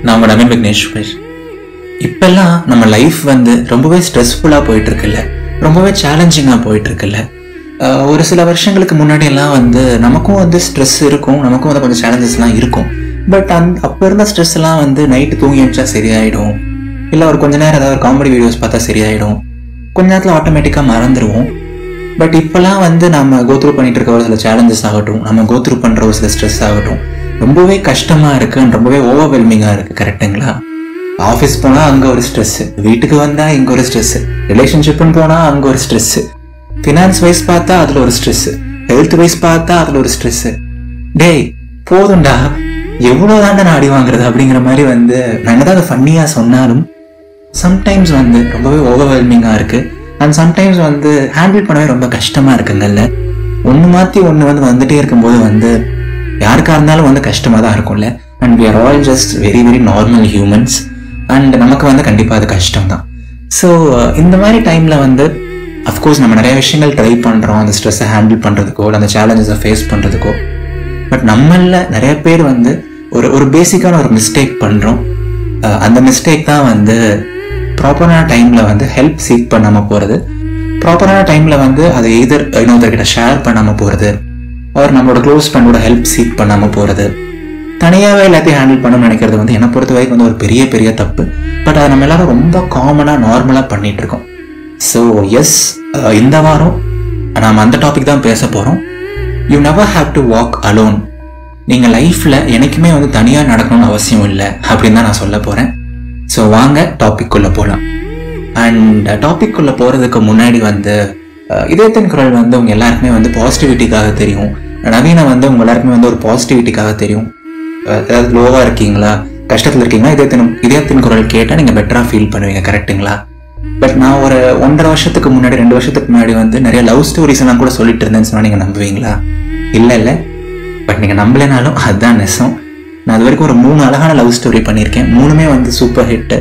நான் உங்க நவீன் விக்னேஸ்வர். இப்பெல்லாம் நம்ம லைஃப் வந்து ரொம்பவே ஸ்ட்ரெஸ்ஃபுல்லாக போயிட்டு இருக்குல்ல, ரொம்பவே சேலஞ்சிங்காக போயிட்டு இருக்குல்ல. ஒரு சில வருஷங்களுக்கு முன்னாடி எல்லாம் வந்து நமக்கும் வந்து ஸ்ட்ரெஸ் இருக்கும், நமக்கும் வந்து கொஞ்சம் சேலஞ்சஸ்லாம் இருக்கும். பட் அப்போ இருந்த ஸ்ட்ரெஸ் எல்லாம் வந்து நைட்டு தூங்கி வச்சா சரியாயிடும், இல்லை ஒரு கொஞ்ச நேரம் ஏதாவது ஒரு காமெடி வீடியோஸ் பார்த்தா சரியாயிடும், கொஞ்ச நேரத்தில் ஆட்டோமேட்டிக்காக மறந்துடுவோம். பட் இப்போல்லாம் வந்து நம்ம கோத்ரூ பண்ணிட்டு இருக்க ஒரு சில சேலஞ்சஸ் ஆகட்டும், நம்ம கோத்ரூ பண்ணுற ஒரு சில ஸ்ட்ரெஸ் ஆகட்டும், ரொம்பவே கஷ்டமாக இருக்குது, ரொம்பவே ஓவர்வெல்மிங்காக இருக்குது. கரெக்டுங்களா? ஆஃபீஸ் போனால் அங்கே ஒரு ஸ்ட்ரெஸ்ஸு, வீட்டுக்கு வந்தால் இங்கே ஒரு ஸ்ட்ரெஸ்ஸு, ரிலேஷன்ஷிப்னு போனால் அங்கே ஒரு ஸ்ட்ரெஸ்ஸு, ஃபினான்ஸ் வைஸ் பார்த்தா அதில் ஒரு ஸ்ட்ரெஸ்ஸு, ஹெல்த் வைஸ் பார்த்தா அதில் ஒரு ஸ்ட்ரெஸ்ஸு. டேய் போதும்டா, எவ்வளோதாண்டா நான் அடி வாங்குறது அப்படிங்கிற மாதிரி வந்து நான் என்னதான் ஃபன்னியாக சொன்னாலும் சம்டைம்ஸ் வந்து ரொம்பவே ஓவர்வெல்மிங்காக இருக்குது. அண்ட் சம்டைம்ஸ் வந்து ஹேண்டில் பண்ணவே ரொம்ப கஷ்டமாக இருக்குங்கல்ல. ஒன்று மாற்றி ஒன்று வந்து வந்துட்டே இருக்கும்போது வந்து யாருக்காக இருந்தாலும் வந்து கஷ்டமாக தான் இருக்கும்ல. And we are all just very very normal humans. And நமக்கு வந்து கண்டிப்பாக அது கஷ்டம் தான். ஸோ இந்த மாதிரி டைமில் வந்து அஃப்கோர்ஸ் நம்ம நிறைய விஷயங்கள் ட்ரை பண்ணுறோம், அந்த ஸ்ட்ரெஸ்ஸை ஹேண்டில் பண்ணுறதுக்கோ இல்லை அந்த சேலஞ்சஸை ஃபேஸ் பண்ணுறதுக்கோ. பட் நம்மள நிறைய பேர் வந்து ஒரு பேசிக்கான ஒரு மிஸ்டேக் பண்ணுறோம். அந்த மிஸ்டேக் தான் வந்து ப்ராப்பரான டைமில் வந்து ஹெல்ப் சீக் பண்ணாமல் போகிறது, ப்ராப்பரான டைமில் வந்து அதை எதர் இன்னொருத்தர்கிட்ட ஷேர் பண்ணாமல் போகிறது, அவர் நம்மளோட க்ளோஸ் ஃப்ரெண்டோட ஹெல்ப் சீக் பண்ணாமல் போகிறது. தனியாகவே எல்லாத்தையும் ஹேண்டில் பண்ணணும்னு நினைக்கிறது வந்து என்னை பொறுத்த வரைக்கும் வந்து ஒரு பெரிய பெரிய தப்பு. பட் அதை நம்ம எல்லாரும் ரொம்ப காமனாக நார்மலாக பண்ணிட்டு இருக்கோம். ஸோ எஸ், இந்த வாரம் நாம் அந்த டாபிக் தான் பேச போகிறோம். You never have to walk alone. நீங்கள் லைஃப்பில் என்றைக்குமே வந்து தனியாக நடக்கணும்னு அவசியம் இல்லை அப்படின்னு தான் நான் சொல்ல போகிறேன். ஸோ வாங்க டாபிக்குள்ளே போகலாம். அண்ட் டாபிக்குள்ளே போகிறதுக்கு முன்னாடி வந்து இதயத்தின் குரல் வந்து உங்கள் எல்லாருக்குமே வந்து பாசிட்டிவிட்டிக்காக தெரியும். நவீனை வந்து உங்கள் எல்லாருக்குமே வந்து ஒரு பாசிட்டிவிட்டிக்காக தெரியும். அதாவது லோவாக இருக்கீங்களா, கஷ்டத்தில் இருக்கீங்களா, இதயத்தின் குரல் கேட்டால் நீங்கள் பெட்டராக ஃபீல் பண்ணுவீங்க. கரெக்டுங்களா? பட் நான் ஒரு 1.5 வருஷத்துக்கு முன்னாடி 2 வருஷத்துக்கு முன்னாடி வந்து நிறைய லவ் ஸ்டோரிஸ் எல்லாம் கூட சொல்லிட்டு இருந்தேன்னு சொன்னால் நீங்கள் நம்புவீங்களா? இல்லை. பட் நீங்கள் நம்பலைனாலும் அதுதான் நெசம். நான் அது வரைக்கும் ஒரு 3 அழகான லவ் ஸ்டோரி பண்ணியிருக்கேன். 3மே வந்து சூப்பர் ஹிட்டு.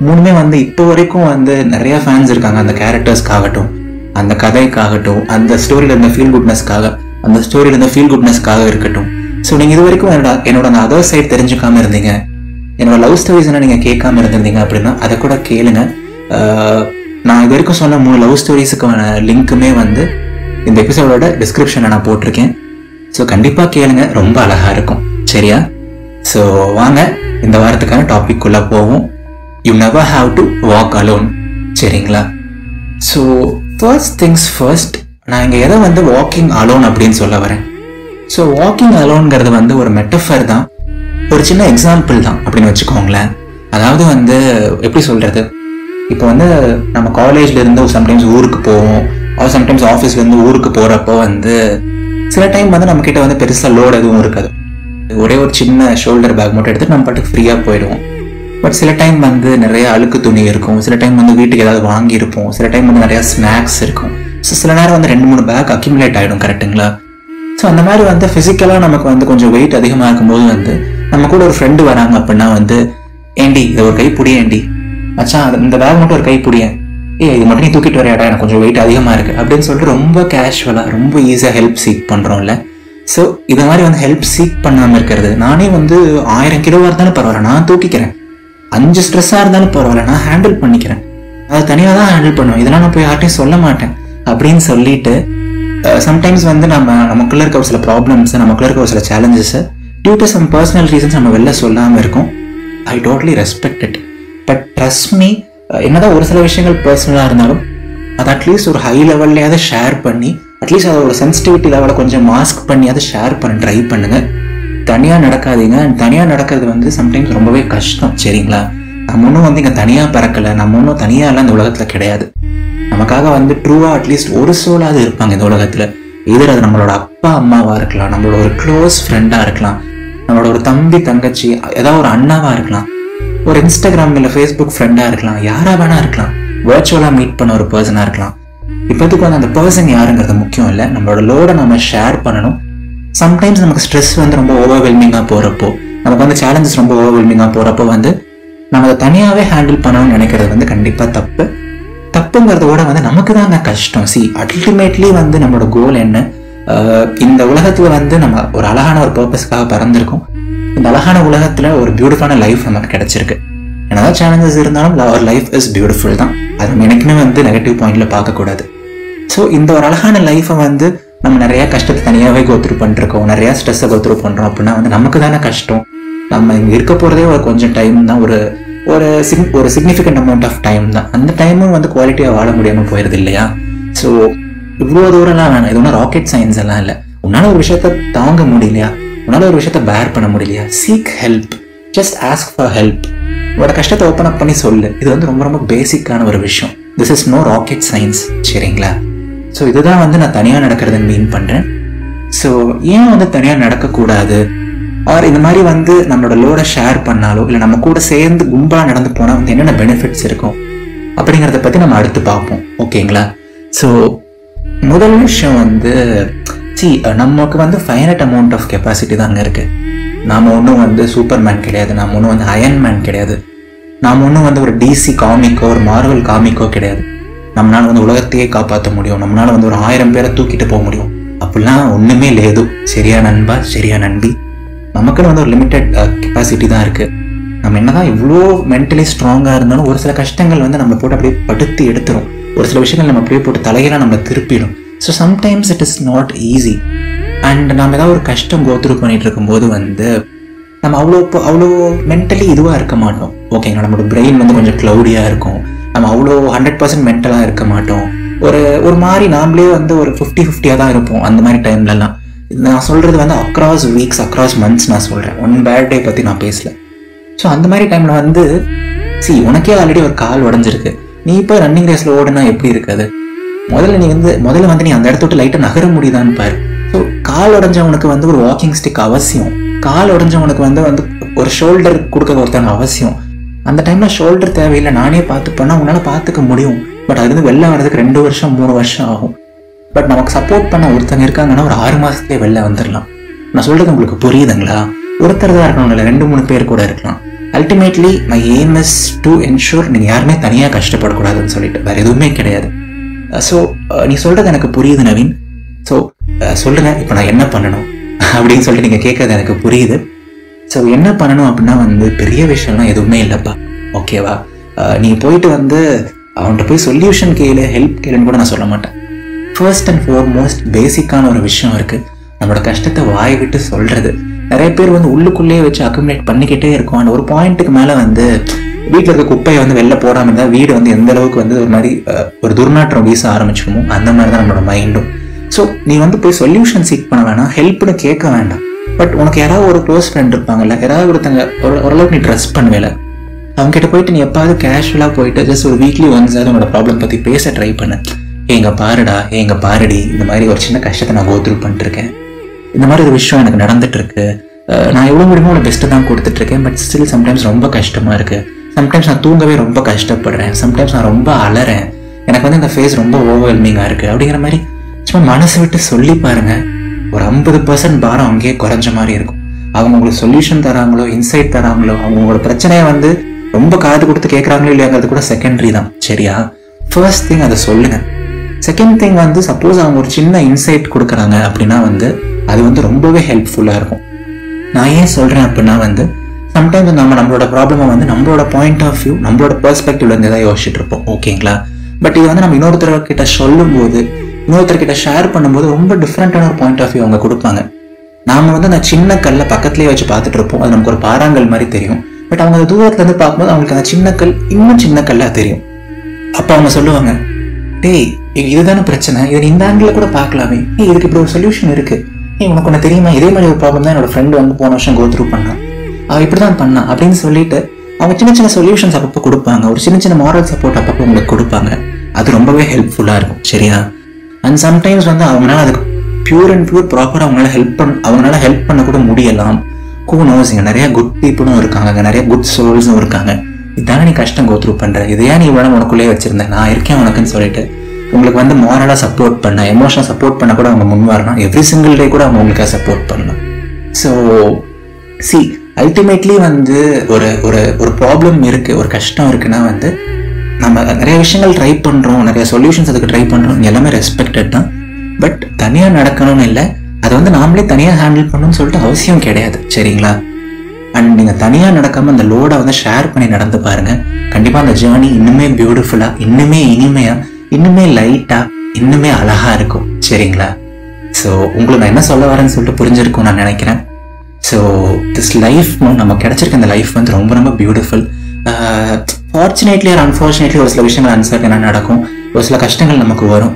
3மே வந்து இப்போ வரைக்கும் வந்து நிறைய ஃபேன்ஸ் இருக்காங்க. அந்த கேரக்டர்ஸ்க்காகட்டும், அந்த கதைக்காகட்டும், அந்த ஸ்டோரியில் இருந்த ஃபீல் குட்னஸ்க்காக இருக்கட்டும். ஸோ நீங்கள் இது வரைக்கும் என்னோட அந்த அதர் சைட் தெரிஞ்சுக்காமல் இருந்தீங்க, என்னோட லவ் ஸ்டோரிஸ் என்ன நீங்கள் கேட்காம இருந்திருந்தீங்க அப்படின்னா அதை கூட கேளுங்க. நான் இது வரைக்கும் சொன்ன 3 லவ் ஸ்டோரிஸுக்கான லிங்க்குமே வந்து இந்த எபிசோடோட டிஸ்கிரிப்ஷனில் நான் போட்டிருக்கேன். ஸோ கண்டிப்பாக கேளுங்க, ரொம்ப அழகாக இருக்கும். சரியா? ஸோ வாங்க இந்த வாரத்துக்கான டாபிக் உள்ள போவோம். You never have to walk alone. சரிங்களா? ஸோ ஃபர்ஸ்ட் திங்ஸ் ஃபர்ஸ்ட், நான் இங்கே எதை வந்து வாக்கிங் அலோன் அப்படின்னு சொல்ல வரேன். ஸோ வாக்கிங் அலோன்ங்கிறது வந்து ஒரு மெட்டஃபர் தான், ஒரு சின்ன எக்ஸாம்பிள் தான் அப்படின்னு வச்சுக்கோங்களேன். அதாவது வந்து எப்படி சொல்கிறது, இப்போ வந்து நம்ம காலேஜ்லேருந்து சம்டைம்ஸ் ஊருக்கு போவோம், சம்டைம்ஸ் ஆஃபீஸ்லேருந்து ஊருக்கு போகிறப்போ வந்து சில டைம் வந்து நம்மக்கிட்ட வந்து பெருசாக லோடு எதுவும் இருக்காது. ஒரே ஒரு சின்ன ஷோல்டர் பேக் மட்டும் எடுத்துட்டு நம்ம பாட்டுக்கு ஃப்ரீயாக போயிடுவோம். பட் சில டைம் வந்து நிறைய அழுக்கு துணி இருக்கும், சில டைம் வந்து வீட்டுக்கு ஏதாவது வாங்கியிருப்போம், சில டைம் வந்து நிறையா ஸ்நாக்ஸ் இருக்கும். ஸோ சில நேரம் வந்து 2-3 பேக் அக்யூமுலேட் ஆகிடும். கரெக்டுங்களா? ஸோ அந்த மாதிரி வந்து ஃபிசிக்கலாக நமக்கு வந்து கொஞ்சம் வெயிட் அதிகமாக இருக்கும்போது வந்து நம்ம கூட ஒரு ஃப்ரெண்டு வராங்க அப்படின்னா வந்து, ஏண்டி இதை ஒரு கை புடியேண்டி, மச்சான் இந்த பேக் மட்டும் ஒரு கை புடியேன், இது மட்டும் நீ தூக்கிட்டு வரையாடா, எனக்கு கொஞ்சம் வெயிட் அதிகமாக இருக்குது அப்படின்னு சொல்லிட்டு ரொம்ப கேஷுவலாக ரொம்ப ஈஸியாக ஹெல்ப் சீக் பண்ணுறோம்ல. ஸோ இது மாதிரி வந்து ஹெல்ப் சீக் பண்ணாமல் இருக்கிறது, நானே வந்து 1000 கிலோவாக இருந்தாலும் பரவாயில்ல நான் தூக்கிக்கிறேன், 5 ஸ்ட்ரெஸ்ஸாக இருந்தாலும் பரவாயில்ல நான் ஹேண்டில் பண்ணிக்கிறேன், அதை தனியாக தான் ஹேண்டில் பண்ணுவேன், இதெல்லாம் நான் போய் யார்ட்டையும் சொல்ல மாட்டேன் அப்படின்னு சொல்லிட்டு சம்டைம்ஸ் வந்து நமக்குள்ளே இருக்க ஒரு சில ப்ராப்ளம்ஸை, நமக்குள்ளே இருக்க ஒரு சில சேலஞ்சஸை due to some personal reasons நம்ம வெளில சொல்லாமல் இருக்கோம். I totally respect it. But trust me, என்னதான் ஒரு சில விஷயங்கள் பர்சனலாக இருந்தாலும் அதை அட்லீஸ்ட் ஒரு ஹை லெவல்லையாவது ஷேர் பண்ணி, அட்லீஸ்ட் அதோட சென்சிட்டிவிட்டி லெவலை கொஞ்சம் மாஸ்க் பண்ணி அதை ஷேர் பண்ண ட்ரை பண்ணுங்க. தனியாக நடக்காதீங்க. தனியாக நடக்கிறது வந்து சம்டைம்ஸ் ரொம்பவே கஷ்டம். சரிங்களா? நம்ம ஒன்றும் வந்து இங்கே தனியாக பிறக்கலை, நம்ம ஒன்றும் தனியாக எல்லாம் இந்த உலகத்தில் கிடையாது. நமக்காக வந்து ட்ரூவாக அட்லீஸ்ட் ஒரு சோலாவது இருப்பாங்க இந்த உலகத்தில். இதர் அது நம்மளோட அப்பா அம்மாவாக இருக்கலாம், நம்மளோட ஒரு க்ளோஸ் ஃப்ரெண்டாக இருக்கலாம், நம்மளோட ஒரு தம்பி தங்கச்சி, ஏதாவது ஒரு அண்ணாவாக இருக்கலாம், ஒரு இன்ஸ்டாகிராம் இல்லை ஃபேஸ்புக் ஃப்ரெண்டாக இருக்கலாம், யாராக வேணா இருக்கலாம், வர்ச்சுவலாக மீட் பண்ண ஒரு பர்சனாக இருக்கலாம். இப்போதுக்கு வந்து அந்த பர்சன் யாருங்கிறது முக்கியம் இல்லை, நம்மளோட லோடை நம்ம ஷேர் பண்ணணும். சம்டைம்ஸ் நமக்கு ஸ்ட்ரெஸ் வந்து ரொம்ப ஓவர்வெல்மிங்காக போகிறப்போ, நமக்கு வந்து சேலஞ்சஸ் ரொம்ப ஓவர்வெல்மிங்காக போகிறப்போ வந்து நம்ம அதை தனியாகவே ஹேண்டில் பண்ணணும்னு நினைக்கிறது வந்து கண்டிப்பாக தப்புங்கிறத விட வந்து நமக்கு தாங்க கஷ்டம். அல்டிமேட்லி வந்து நம்மளோட கோல் என்ன, இந்த உலகத்தில் வந்து நம்ம ஒரு அழகான ஒரு பர்பஸ்க்காக பிறந்திருக்கோம். இந்த அழகான உலகத்துல ஒரு பியூட்டிஃபுல்லான லைஃப் நமக்கு கிடைச்சிருக்கு. என்னதான் சேலஞ்சஸ் இருந்தாலும் அவர் லைஃப் இஸ் பியூட்டிஃபுல் தான். அது நம்ம எனக்குமே நெகட்டிவ் பாயிண்ட்ல பார்க்கக்கூடாது. ஸோ இந்த ஒரு அழகான லைஃப்பை நம்ம நிறைய கஷ்டத்தை தனியாகவே கோத்ரூ பண்ணிருக்கோம், நிறைய ஸ்ட்ரெஸ்ஸை கோத்ரூ பண்றோம் அப்படின்னா நமக்கு தானே கஷ்டம். நம்ம இங்க இருக்க போறதே ஒரு கொஞ்சம் டைம் தான், ஒரு சிக்னிஃபிகண்ட் அமௌண்ட் ஆஃப் டைம் தான். அந்த டைமும் குவாலிட்டியா வாழ முடியாம போயிருது இல்லையா? ஸோ இவ்வளோ தூரம்லாம் வேணாம். இது ஒன்றும் ராக்கெட் சயின்ஸ் எல்லாம் இல்லை. உன்னால ஒரு விஷயத்த தாங்க முடியலையா, உன்னால ஒரு விஷயத்த பேர் பண்ண முடியலையா, seek help, just ask for help. உங்களோட கஷ்டத்தை ஓப்பன் அப் பண்ணி சொல்லு. இது ரொம்ப ரொம்ப பேசிக்கான ஒரு விஷயம். This is no rocket science, சரிங்களா? ஸோ இதுதான் நான் தனியாக நடக்கிறதுன்னு மீன் பண்ணுறேன். ஸோ ஏன் தனியாக நடக்கக்கூடாது, ஆர் இந்த மாதிரி நம்மளோட லோடை ஷேர் பண்ணாலோ இல்லை நம்ம கூட சேர்ந்து கும்பலாக நடந்து போனால் என்னென்ன பெனிஃபிட்ஸ் இருக்கும் அப்படிங்கிறத பற்றி நம்ம அடுத்து பார்ப்போம், ஓகேங்களா? ஸோ முதல் விஷயம் நமக்கு ஃபைனட் அமௌண்ட் ஆஃப் கெப்பாசிட்டி தான் அங்கே இருக்குது. நாம் ஒன்றும் சூப்பர்மேன் கிடையாது, நாம் ஒன்றும் அயன்மேன் கிடையாது, நாம் ஒன்றும் ஒரு டிசி காமிக்கோ ஒரு மார்வல் காமிக்கோ கிடையாது. நம்மளால உலகத்தையே காப்பாற்ற முடியும், நம்மளால ஒரு 1000 பேரை தூக்கிட்டு போக முடியும் அப்படிலாம் ஒன்றுமே லேது. சரியா நண்பா, சரியா நண்பி? நமக்குன்னு ஒரு லிமிட்டட் கெப்பாசிட்டி தான் இருக்குது. நம்ம என்னதான் இவ்வளோ மென்டலி ஸ்ட்ராங்காக இருந்தாலும் ஒரு சில கஷ்டங்கள் நம்ம போட்டு அப்படியே படுத்தி எடுத்துரும். ஒரு சில விஷயங்கள் நம்ம அப்படியே போட்டு தலையெல்லாம் நம்ம திருப்பிடும். So sometimes it is not easy. And நம்ம ஏதாவது ஒரு கஷ்டம் கோத்ரூ பண்ணிட்டு இருக்கும்போது நம்ம அவ்வளோ மென்டலி இதுவாக இருக்க மாட்டோம், ஓகேங்களா? நம்மளோட பிரெயின் கொஞ்சம் க்ளவுடியாக இருக்கும். நம்ம அவ்வளோ 100% மென்டலாக இருக்க மாட்டோம். ஒரு மாதிரி நாமளே ஒரு 50-50 தான் இருப்போம் அந்த மாதிரி டைம்லலாம். நான் சொல்கிறது அக்ராஸ் வீக்ஸ், அக்ராஸ் மந்த்ஸ் நான் சொல்கிறேன். ஒன் பேட் டே பற்றி நான் பேசல. ஸோ அந்த மாதிரி டைமில் உனக்கே ஆல்ரெடி ஒரு கால் உடஞ்சிருக்கு, நீ இப்போ ரன்னிங் ரேஸில் ஓடுனா எப்படி இருக்காது? முதல்ல நீ அந்த இடத்த விட்டு லைட்டாக நகர முடியுதான்னு பாரு. ஸோ கால் உடஞ்சவனுக்கு ஒரு வாக்கிங் ஸ்டிக் அவசியம். கால் உடஞ்சவனுக்கு ஒரு ஷோல்டர் கொடுக்க ஒருத்தவங்க அவசியம். அந்த டைம்ல ஷோல்டர் தேவையில்லை, நானே பார்த்துப்பேன்னா உன்னால பார்த்துக்க முடியும். பட் அது வெளில வர்றதுக்கு 2 வருஷம் 3 வருஷம் ஆகும். பட் நமக்கு சப்போர்ட் பண்ண ஒருத்தங்க இருக்காங்கன்னா ஒரு 6 மாசத்துலேயே வெளில வந்துடலாம். நான் சொல்றது உங்களுக்கு புரியுதுங்களா? ஒருத்தர் தான் இருக்கணும், இல்லை 2-3 பேர் கூட இருக்கலாம். Ultimately my aim is to ensure நீங்கள் யாருமே தனியாக கஷ்டப்படக்கூடாதுன்னு சொல்லிட்டு வேற எதுவுமே கிடையாது. ஸோ நீ சொல்றது எனக்கு புரியுது நவீன். ஸோ சொல்லுங்க இப்போ நான் என்ன பண்ணணும் அப்படின்னு சொல்லிட்டு நீங்கள் கேட்கறது எனக்கு புரியுது. ஸோ என்ன பண்ணணும் அப்படின்னா பெரிய விஷயம்லாம் எதுவுமே இல்லைப்பா, ஓகேவா? நீ போயிட்டு அவன்கிட்ட போய் சொல்யூஷன் கேளு, ஹெல்ப் கேளுன்னு கூட நான் சொல்ல மாட்டேன். ஃபர்ஸ்ட் அண்ட் ஃபார்மோஸ்ட் பேசிக்கான ஒரு விஷயம் இருக்கு, நம்மளோட கஷ்டத்தை வாய் விட்டு சொல்றது. நிறைய பேர் உள்ளுக்குள்ளேயே வச்சு அக்குமுலேட் பண்ணிக்கிட்டே இருக்கும். அந்த ஒரு பாயிண்ட்டுக்கு மேலே வீட்டில் இருக்க குப்பையை வெளில போடாமல் இருந்தால் வீடு எந்த அளவுக்கு ஒரு மாதிரி ஒரு துர்நாற்றம் வீச ஆரம்பிச்சுக்குமோ அந்த மாதிரி தான் நம்மளோட மைண்டும். ஸோ நீ போய் சொல்யூஷன் சீக் பண்ண வேணாம், ஹெல்ப்னு கேட்க வேண்டாம். பட் உனக்கு யாராவது ஒரு க்ளோஸ் ஃப்ரெண்ட் இருப்பாங்கல்ல, யாராவது ஒருத்தங்க ஓரளவுக்கு நீ ட்ரஸ்ட் பண்ணுவேல, அவங்க கிட்ட போயிட்டு நீ எப்பாவது கேஷுவலாக போயிட்டு ஜஸ்ட் ஒரு வீக்லி ஒன்ஸ் உங்களோட ப்ராப்ளம் பற்றி பேச ட்ரை பண்ணு. எங்க பாருடா, எங்க பாருடி, இந்த மாதிரி ஒரு சின்ன கஷ்டத்தை நான் கோத்ரூ பண்ணிட்டு இருக்கேன், இந்த மாதிரி ஒரு விஷயம் எனக்கு நடந்துட்டு இருக்கு, நான் எவ்வளோ முடியுமோ அவ்வளோ பெஸ்ட்டு தான் கொடுத்துட்டு இருக்கேன், பட் ஸ்டில் சம்டைம்ஸ் ரொம்ப கஷ்டமா இருக்கு, சம்டைம்ஸ் நான் தூங்கவே ரொம்ப கஷ்டப்படுறேன், சம்டைம்ஸ் நான் ரொம்ப அலறேன், எனக்கு இந்த ஃபேஸ் ரொம்ப ஓவர்வெல்மிங்காக இருக்கு அப்படிங்கிற மாதிரி சும்மா மனசு விட்டு சொல்லி பாருங்க. ஒரு 50% பாரம் அங்கேயே குறைஞ்ச மாதிரி இருக்கும். அவங்க உங்களுக்கு சொல்யூஷன் தராங்களோ, இன்சைட் தராங்களோ, அவங்களோட பிரச்சனையை ரொம்ப காது கொடுத்து கேட்குறாங்களோ இல்லையாங்கிறது கூட செகண்டரி தான், சரியா? ஃபர்ஸ்ட் திங் அதை சொல்லுங்க. செகண்ட் திங் சப்போஸ் அவங்க ஒரு சின்ன இன்சைட் கொடுக்குறாங்க அப்படின்னா அது ரொம்பவே ஹெல்ப்ஃபுல்லாக இருக்கும். நான் ஏன் சொல்கிறேன் அப்படின்னா சம்டைம்ஸ் நம்மளோட ப்ராப்ளமை நம்மளோட பாயிண்ட் ஆஃப் வியூ, நம்மளோட பெர்ஸ்பெக்டிவ்லேருந்து தான் யோசிச்சுட்டு இருப்போம், ஓகேங்களா? பட் இது நம்ம இன்னொருத்தர்கிட்ட சொல்லும் போது, இன்னொருத்தர்கிட்ட ஷேர் பண்ணும்போது ரொம்ப டிஃப்ரெண்டான ஒரு பாயிண்ட் ஆஃப் வியூ அவங்க கொடுப்பாங்க. நாம அந்த சின்ன கல்லை பக்கத்துலேயே வச்சு பார்த்துட்டு இருப்போம், அது நமக்கு ஒரு பாறாங்கல் மாதிரி தெரியும். பட் அவங்க அந்த தூரத்துலேருந்து பார்க்கும்போது அவங்களுக்கு அந்த சின்ன கல் இன்னும் சின்ன கல்லாக தெரியும். அப்போ அவங்க சொல்லுவாங்க, டேய் இதுதானே பிரச்சனை, இதை இந்த ஆங்கிள் கூட பார்க்கலாமே, இதுக்கு இப்படி ஒரு சொல்யூஷன் இருக்கு, உனக்கு ஒன்று தெரியுமா, இதே மாதிரி ஒரு ப்ராப்ளம் தான் என்னோட ஃப்ரெண்டு போன வருஷம் கோத்ரூ பண்ணான், அவள் இப்படி தான் பண்ணான் அப்படின்னு சொல்லிட்டு அவங்க சின்ன சின்ன சொல்யூஷன்ஸ் அப்பப்போ கொடுப்பாங்க, ஒரு சின்ன சின்ன மாரல் சப்போர்ட் அப்பப்போ உங்களுக்கு கொடுப்பாங்க. அது ரொம்பவே ஹெல்ப்ஃபுல்லாக இருக்கும், சரியா? அண்ட் சம்டைம்ஸ் அவங்களால அதுக்கு பியூர் அண்ட் பியூர் ப்ராப்பராக அவங்களால ஹெல்ப் பண்ண கூட முடியலாம். ஹூ நோஸ், இங்கே நிறைய குட் பீப்புளும் இருக்காங்க, அங்கே நிறைய குட் சோல்ஸும் இருக்காங்க. இதானே நீ கஷ்டம் கோத்ரூ பண்ற, இதையா நீ இவ்வளோ உனக்குள்ளேயே வச்சிருந்தேன், நான் இருக்கேன் உனக்குன்னு சொல்லிட்டு உங்களுக்கு மாரலாக சப்போர்ட் பண்ண, எமோஷனல் சப்போர்ட் பண்ண கூட அவங்க முன் வரலாம். எவ்ரி சிங்கிள் டே கூட அவங்க உங்களுக்கு சப்போர்ட் பண்ணலாம். ஸோ சி அல்டிமேட்லி ஒரு ஒரு ப்ராப்ளம் இருக்கு, ஒரு கஷ்டம் இருக்குன்னா நம்ம நிறைய விஷயங்கள் ட்ரை பண்றோம், நிறைய சொல்யூஷன்ஸ் அதுக்கு ட்ரை பண்றோம், எல்லாமே ரெஸ்பெக்டட் தான். பட் தனியாக நடக்கணும்னு இல்லை, அதை நாமளே தனியாக ஹேண்டில் பண்ணணும்னு சொல்லிட்டு அவசியம் கிடையாது, சரிங்களா? அண்ட் நீங்கள் தனியாக நடக்காமல் அந்த லோடை வந்து ஷேர் பண்ணி நடந்து பாருங்க. கண்டிப்பாக அந்த ஜேர்னி இன்னுமே பியூட்டிஃபுல்லாக, இன்னுமே இனிமையாக, இன்னுமே லைட்டாக, இன்னுமே அழகா இருக்கும். சரிங்களா? ஸோ உங்களுக்கு நான் என்ன சொல்ல வரேன்னு சொல்லிட்டு புரிஞ்சிருக்கும் நான் நினைக்கிறேன். ஸோ திஸ் லைஃப் நம்ம கிடைச்சிருக்க இந்த லைஃப் வந்து ரொம்ப ரொம்ப பியூட்டிஃபுல். ஃபார்ச்சுனேட்லி ஆர் அன்ஃபார்ச்சுனேட்லி ஒரு சில விஷயங்கள் அன்சர்டனாக நடக்கும், ஒரு சில கஷ்டங்கள் நமக்கு வரும்.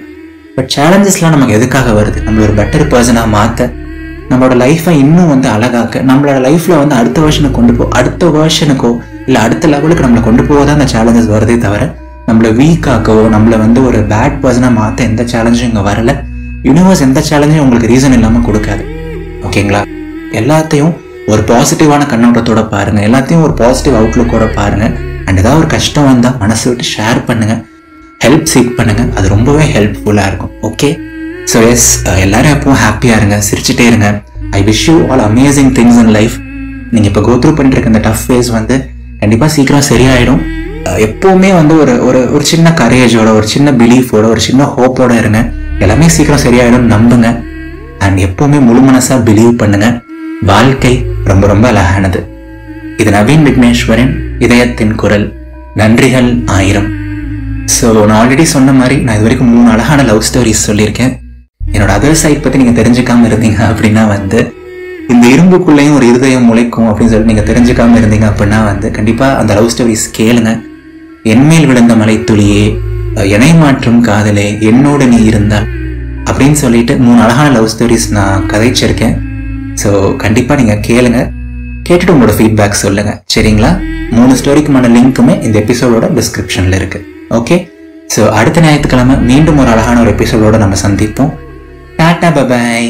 பட் சேலஞ்சஸ்லாம் நமக்கு எதுக்காக வருது? நம்மள ஒரு பெட்டர் பர்சனாக மாற்ற, நம்மளோட லைஃப்பை இன்னும் வந்து அழகாக்க, நம்மளோட லைஃப்பில் வந்து அடுத்த வருஷனுக்கோ இல்லை அடுத்த லெவலுக்கு நம்மளை கொண்டு போக தான் அந்த சேலஞ்சஸ் வருதே தவிர நம்மளை வீக்காக்கவோ நம்மளை வந்து ஒரு பேட் பர்சனாக மாற்ற எந்த சேலஞ்சும் இங்கே வரல. யூனிவர்ஸ் எந்த சேலஞ்சையும் உங்களுக்கு ரீசன் இல்லாமல் கொடுக்காது. ஓகேங்களா? எல்லாத்தையும் ஒரு பாசிட்டிவான கண்ணோட்டத்தோட பாருங்க, எல்லாத்தையும் ஒரு பாசிட்டிவ் அவுட்லுக்கோட பாருங்க. அண்ட் ஏதாவது ஒரு கஷ்டம் வந்தால் மனசு விட்டு ஷேர் பண்ணுங்க, ஹெல்ப் சீக் பண்ணுங்க. அது ரொம்பவே ஹெல்ப்ஃபுல்லாக இருக்கும். ஓகே, ஸோ எஸ், எல்லாரும் எப்பவும் ஹாப்பியாக இருங்க, சிரிச்சுட்டே இருங்க. I wish you all amazing things in life. நீங்கள் இப்போ கோத்ரூ பண்ணிட்டு இருக்க இந்த டஃப் ஃபேஸ் வந்து கண்டிப்பாக சீக்கிரம் சரியாயிடும். எப்பவுமே வந்து ஒரு சின்ன கரேஜோட, ஒரு சின்ன பிலீஃபோட, ஒரு சின்ன ஹோப்போட இருங்க. எல்லாமே சீக்கிரம் சரியாயிடும் நம்புங்க. அண்ட் எப்பவுமே முழு மனசா பிலீவ் பண்ணுங்க. வாழ்க்கை ரொம்ப ரொம்ப அழகானது. இது நவீன் விக்னேஸ்வரன், இதயத்தின் குரல். நன்றிகள் 1000. ஸோ நான் ஆல்ரெடி சொன்ன மாதிரி நான் இது வரைக்கும் 3 அழகான லவ் ஸ்டோரிஸ் சொல்லியிருக்கேன். என்னோட அதர் சைட் பற்றி நீங்கள் தெரிஞ்சுக்காம இருந்தீங்க அப்படின்னா வந்து இந்த இரும்புக்குள்ளேயும் ஒரு இருதயம் முளைக்கும் அப்படின்னு சொல்லிட்டு நீங்கள் தெரிஞ்சுக்காம இருந்தீங்க அப்படின்னா வந்து கண்டிப்பாக அந்த லவ் ஸ்டோரிஸ் கேளுங்க. என்மேல் விழுந்த மலைத்துளியே, என்னை மாற்றும் காதலே, என்னோட நீ இருந்தால் அப்படின்னு சொல்லிட்டு 3 அழகான லவ் ஸ்டோரிஸ் நான் கதைச்சிருக்கேன். ஸோ கண்டிப்பாக நீங்கள் கேளுங்க, கேட்டுட்டு உங்களோட ஃபீட்பேக் சொல்லுங்க. சரிங்களா? 3 ஸ்டோரிக்குமான லிங்க்குமே இந்த எபிசோடோட டிஸ்கிரிப்ஷனில் இருக்கு. ஓகே, ஸோ அடுத்த ஞாயிற்றுக்கிழமை மீண்டும் ஒரு அழகான ஒரு எபிசோடோட நம்ம சந்திப்போம். டாடா, பபாய்.